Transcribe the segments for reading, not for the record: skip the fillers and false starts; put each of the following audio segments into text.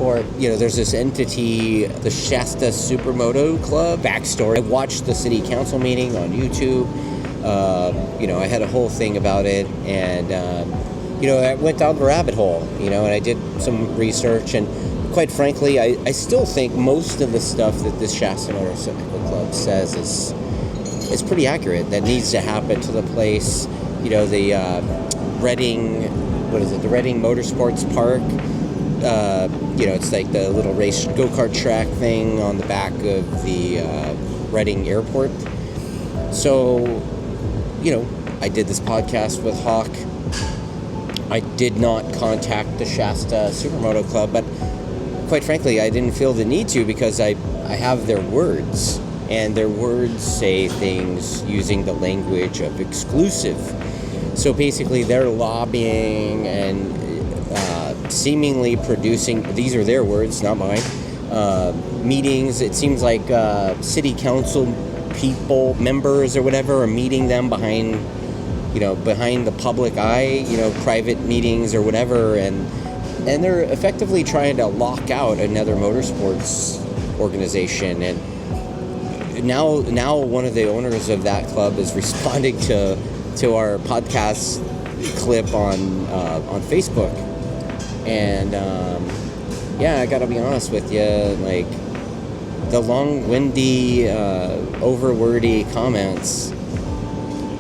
motorsport. There's this entity, the Shasta Supermoto Club. Backstory: I watched the city council meeting on YouTube. I had a whole thing about it, and I went down the rabbit hole. And I did some research, and quite frankly, I still think most of the stuff that this Shasta Motorcycle Club says is pretty accurate. That needs to happen to the place. The Reading, the Reading Motorsports Park. It's like the little race go-kart track thing on the back of the Reading Airport. So, I did this podcast with Hawk. I did not contact the Shasta Supermoto Club, but quite frankly, I didn't feel the need to, because I have their words, and their words say things using the language of exclusive. So basically, they're lobbying and seemingly producing, these are their words, not mine, meetings. It seems like city council people, members or whatever, are meeting them behind the public eye, private meetings or whatever, and they're effectively trying to lock out another motorsports organization. And now one of the owners of that club is responding to our podcast clip on Facebook, and I gotta be honest with you, like, the long-windy, overwordy comments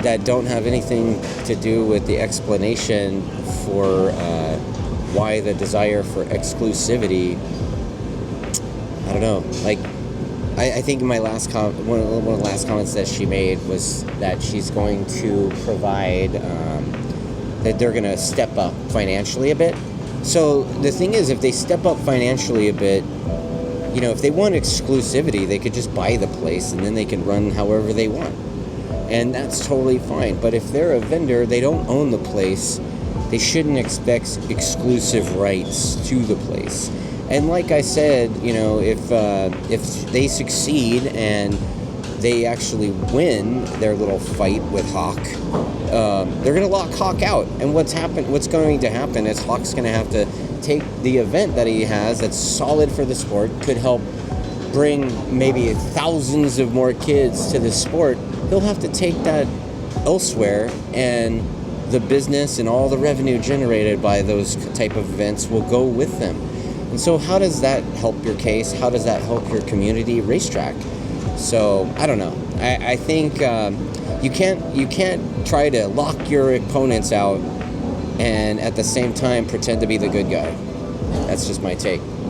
that don't have anything to do with the explanation for why the desire for exclusivity. I don't know. Like, I think my last one of the last comments that she made was that she's going to provide, that they're going to step up financially a bit. So the thing is, if they step up financially a bit, if they want exclusivity, they could just buy the place and then they can run however they want. And that's totally fine. But if they're a vendor, they don't own the place, they shouldn't expect exclusive rights to the place. And like I said, if they succeed and they actually win their little fight with Hawk, they're going to lock Hawk out. And what's going to happen is Hawk's going to have to take the event that he has that's solid for the sport, could help bring maybe thousands of more kids to the sport. He'll have to take that elsewhere, and the business and all the revenue generated by those type of events will go with them. And so how does that help your case? How does that help your community racetrack? So I don't know. I think you can't try to lock your opponents out and at the same time pretend to be the good guy. That's just my take.